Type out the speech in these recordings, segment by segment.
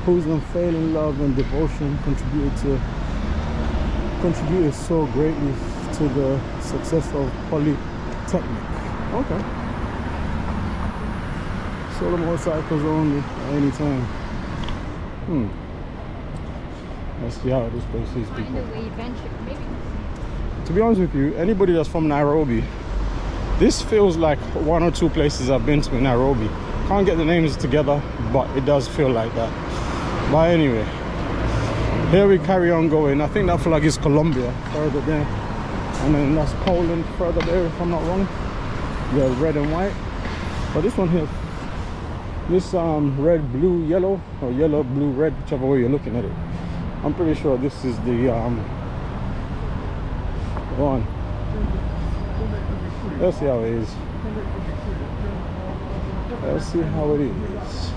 whose unfailing love and devotion contributed so greatly to the success of Polytechnic. Okay. Solar motorcycles only at any time. Let's see how this place is, people. To be honest with you, anybody that's from Nairobi, this feels like one or two places I've been to in Nairobi. Can't get the names together, but it does feel like that. But anyway, here we carry on going. I think that flag is Colombia further there, and then that's Poland further there, if I'm not wrong. Yeah, red and white. But this one here, this red, blue, yellow, or yellow, blue, red, whichever way you're looking at it, I'm pretty sure this is the one. Let's see how it is. Let's see how it is.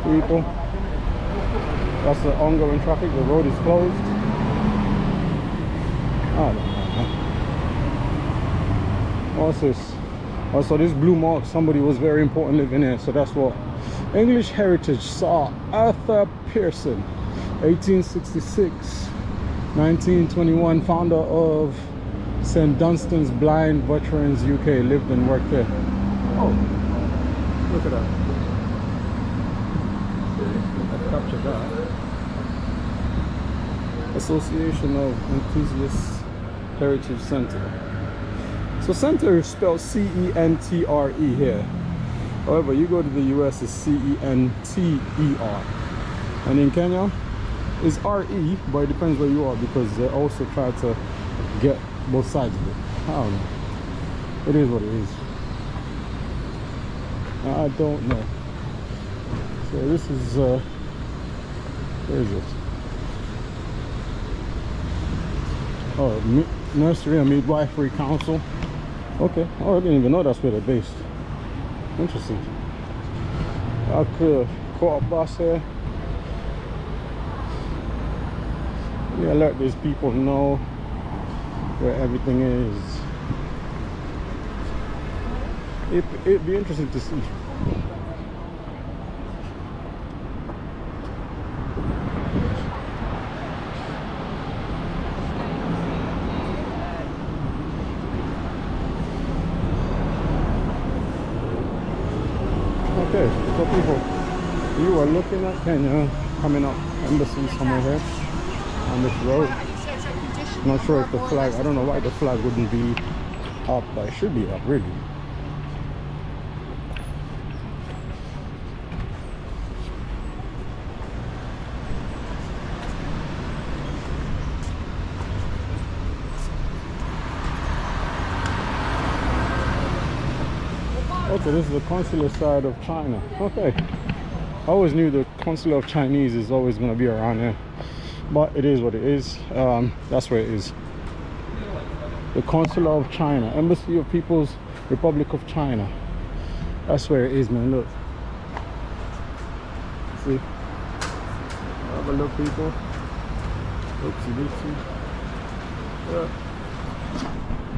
People, that's the ongoing traffic. The road is closed. I don't know. What's this? Oh, so this blue mark, somebody was very important living here. So that's what. English Heritage saw Arthur Pearson, 1866, 1921, founder of St. Dunstan's Blind Veterans UK, lived and worked there. Oh, look at that. I've captured that. Association of Enthusiasts Heritage Center. So center is spelled C-E-N-T-R-E here. However, you go to the US, it's C-E-N-T-E-R. And in Kenya, it's R-E, but it depends where you are, because they also try to get both sides of it. I don't know. It is what it is. I don't know. So this is, where is it? Oh, Nursery and Midwifery Council. Okay. Oh, I didn't even know that's where they're based. Interesting. I could co-op bus here. Let me alert these people know where everything is. It'd be interesting to see. Okay, so people, you are looking at Kenya coming up embassy somewhere here on this road. Not sure if the flag, I don't know why the flag wouldn't be up, but it should be up really. Okay, this is the consular side of China. Okay. I always knew the consular of Chinese is always going to be around here. But it is what it is. That's where it is. The consular of China. Embassy of People's Republic of China. That's where it is, man. Look. See? Have a look, people. Oopsie doopsie. Yeah.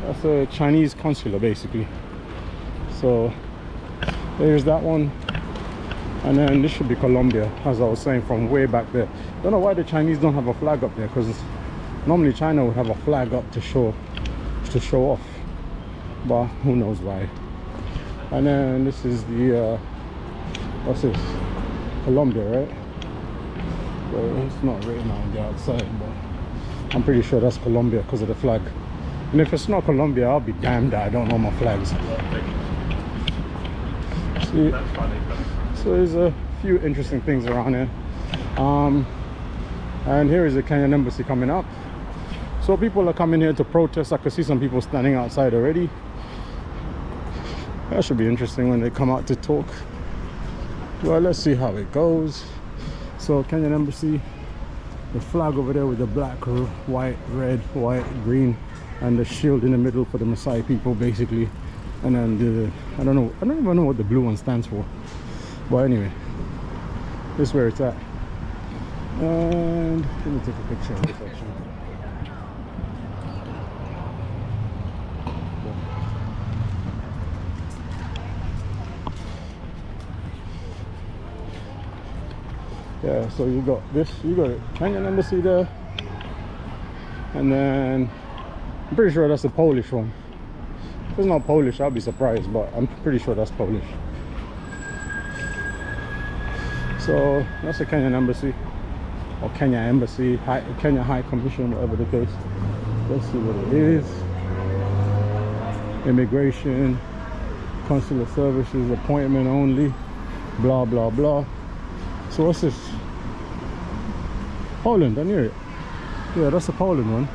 That's a Chinese consular, basically. So there's that one, and then this should be Colombia, as I was saying, from way back there. Don't know why the Chinese don't have a flag up there, because normally China would have a flag up to show off, but who knows why. And then this is the what's this, Colombia, right? Well, it's not written on the outside, but I'm pretty sure that's Colombia because of the flag. And if it's not Colombia, I'll be damned that I don't know my flags. See, so there's a few interesting things around here. And here is the Kenyan embassy coming up. So people are coming here to protest. I can see some people standing outside already. That should be interesting when they come out to talk. Well, let's see how it goes. So Kenyan embassy, the flag over there with the black, white, red, white, green, and the shield in the middle for the Maasai people, basically. And then the, I don't even know what the blue one stands for. But anyway, this is where it's at. And let me take a picture of this actually. Yeah, so you got this, you got it, Kenyan embassy there, and then I'm pretty sure that's the Polish one. If it's not Polish, I'll be surprised, but I'm pretty sure that's Polish. So that's the Kenyan embassy, or Kenya embassy, Kenya High Commission, whatever the case. Let's see what it is. Immigration, consular services, appointment only, blah blah blah. So what's this? Poland, I knew it. Yeah, that's the Poland one.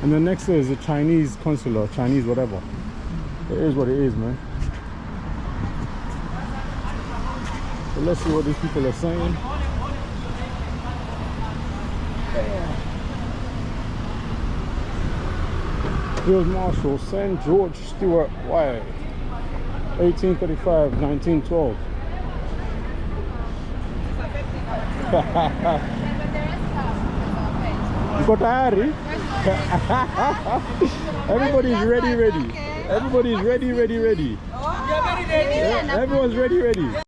And then next is a Chinese consular, Chinese whatever. It is what it is, man. So let's see what these people are saying. Field Marshal St. George Stewart Wyatt, 1835, 1912. Everybody's ready. Everybody's ready. Yeah, everyone's ready.